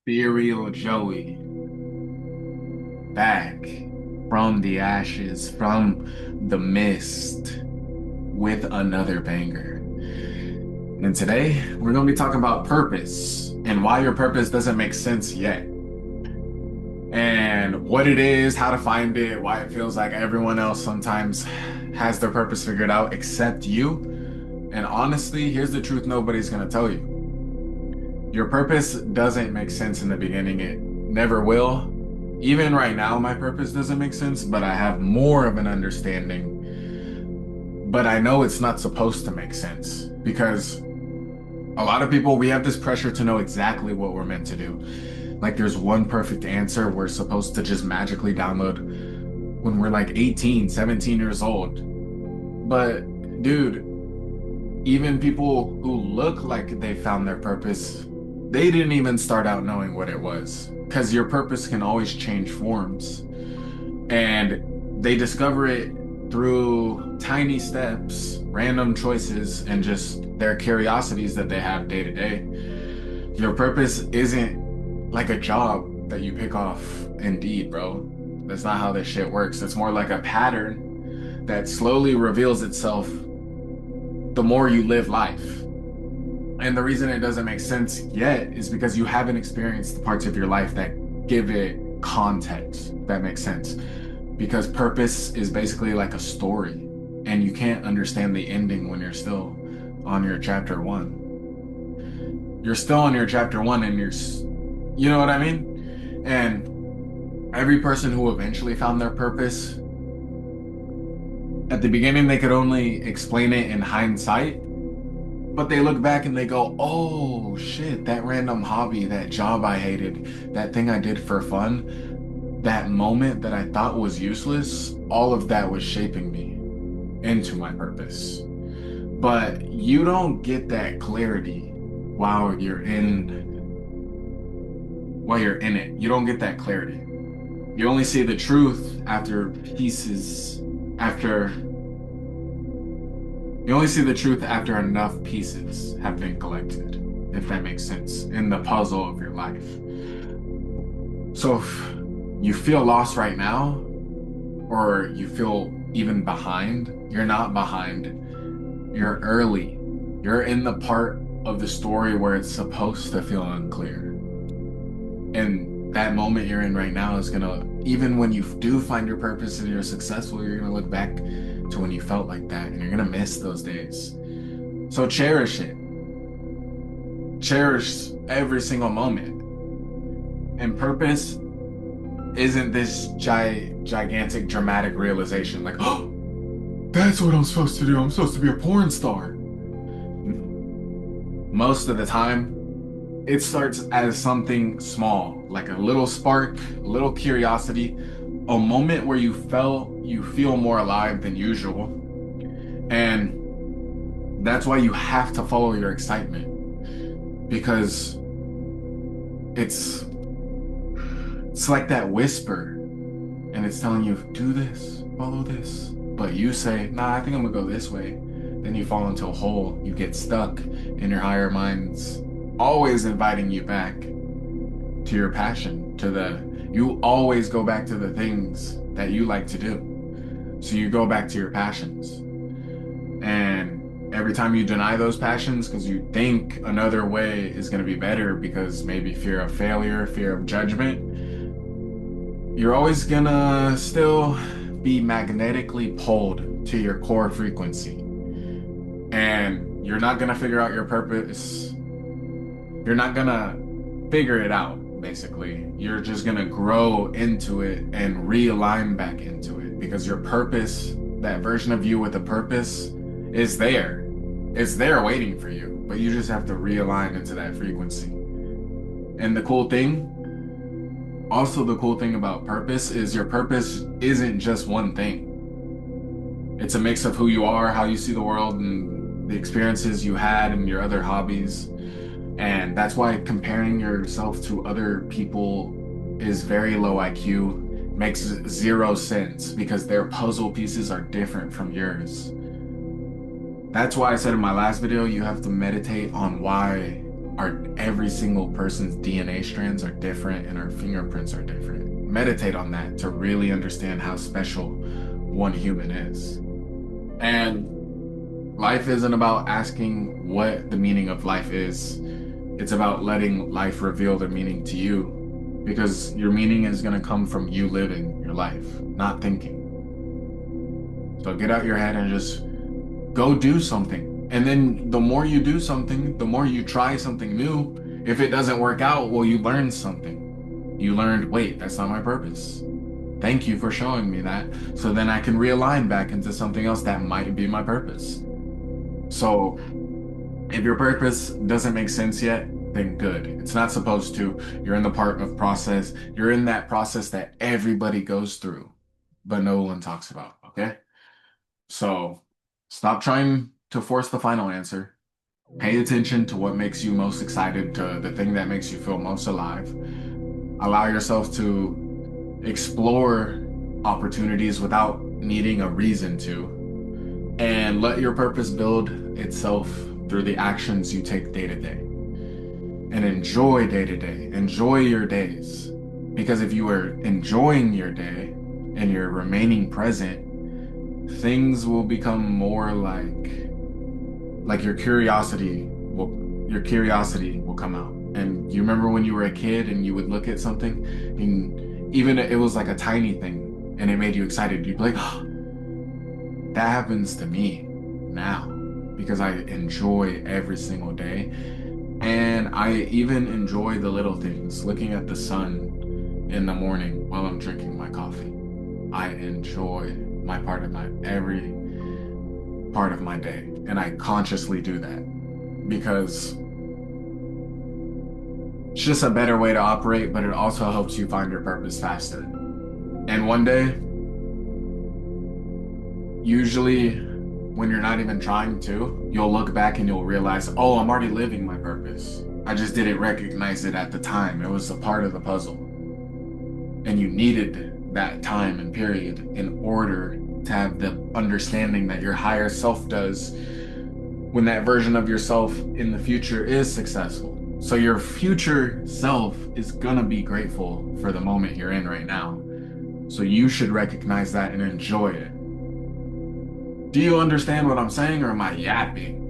Ethereal Joey, back from the ashes, from the mist, with another banger. And today, we're going to be talking about purpose and why your purpose doesn't make sense yet. And what it is, how to find it, why it feels like everyone else sometimes has their purpose figured out except you. And honestly, here's the truth nobody's going to tell you. Your purpose doesn't make sense in the beginning. It never will. Even right now, my purpose doesn't make sense, but I have more of an understanding. But I know it's not supposed to make sense because a lot of people, we have this pressure to know exactly what we're meant to do. Like there's one perfect answer we're supposed to just magically download when we're like 18, 17 years old. But dude, even people who look like they found their purpose, they didn't even start out knowing what it was. Because your purpose can always change forms. And they discover it through tiny steps, random choices, and just their curiosities that they have day to day. Your purpose isn't like a job that you pick off Indeed, bro. That's not how this shit works. It's more like a pattern that slowly reveals itself the more you live life. And the reason it doesn't make sense yet is because you haven't experienced the parts of your life that give it context that makes sense. Because purpose is basically like a story, and you can't understand the ending when you're still on your chapter one. You're still on your chapter one, and you know what I mean? And every person who eventually found their purpose, at the beginning, they could only explain it in hindsight. But they look back and they go, oh shit, that random hobby, that job I hated, that thing I did for fun, that moment that I thought was useless, all of that was shaping me into my purpose. But you don't get that clarity while you're in it. You don't get that clarity. You only see the truth after you only see the truth after enough pieces have been collected, if that makes sense, in the puzzle of your life. So if you feel lost right now, or you feel even behind, you're not behind. You're early. You're in the part of the story where it's supposed to feel unclear. And that moment you're in right now is gonna, even when you do find your purpose and you're successful, you're gonna look back to when you felt like that, and you're gonna miss those days. So cherish it. Cherish every single moment. And purpose isn't this gigantic dramatic realization like, oh, that's what I'm supposed to do. I'm supposed to be a porn star. Most of the time, it starts as something small, like a little spark, a little curiosity, a moment where you feel more alive than usual. And that's why you have to follow your excitement, because it's like that whisper, and it's telling you, do this, follow this. But you say, nah, I think I'm gonna go this way. Then you fall into a hole, you get stuck, and your higher mind's always inviting you back to your passion, you always go back to the things that you like to do. So you go back to your passions. And every time you deny those passions because you think another way is going to be better, because maybe fear of failure, fear of judgment, you're always going to still be magnetically pulled to your core frequency. And you're not going to figure out your purpose. You're not going to figure it out. Basically, you're just gonna grow into it and realign back into it, because your purpose, that version of you with a purpose, is there. It's there waiting for you, but you just have to realign into that frequency. And the cool thing about purpose is your purpose isn't just one thing. It's a mix of who you are, how you see the world, and the experiences you had and your other hobbies. And that's why comparing yourself to other people is very low IQ, makes zero sense, because their puzzle pieces are different from yours. That's why I said in my last video, you have to meditate on why every single person's DNA strands are different and our fingerprints are different. Meditate on that to really understand how special one human is. And life isn't about asking what the meaning of life is. It's about letting life reveal the meaning to you, because your meaning is going to come from you living your life, not thinking. So get out your head and just go do something. And then the more you do something, the more you try something new. If it doesn't work out, well, you learned something. You learned, wait, that's not my purpose. Thank you for showing me that. So then I can realign back into something else that might be my purpose. So if your purpose doesn't make sense yet, then good. It's not supposed to. You're in the part of process. You're in that process that everybody goes through, but no one talks about, okay? So stop trying to force the final answer. Pay attention to what makes you most excited, to the thing that makes you feel most alive. Allow yourself to explore opportunities without needing a reason to. And let your purpose build itself through the actions you take day to day. And enjoy day to day. Enjoy your days. Because if you are enjoying your day and you're remaining present, things will become more like your curiosity will come out. And you remember when you were a kid and you would look at something and even if it was like a tiny thing and it made you excited, you'd be like, oh, that happens to me now because I enjoy every single day. And I even enjoy the little things, looking at the sun in the morning while I'm drinking my coffee. I enjoy every part of my day. And I consciously do that because it's just a better way to operate, but it also helps you find your purpose faster. And one day, usually when you're not even trying to, you'll look back and you'll realize, oh, I'm already living my purpose. I just didn't recognize it at the time. It was a part of the puzzle. And you needed that time and period in order to have the understanding that your higher self does when that version of yourself in the future is successful. So your future self is gonna be grateful for the moment you're in right now. So you should recognize that and enjoy it. Do you understand what I'm saying, or am I yapping?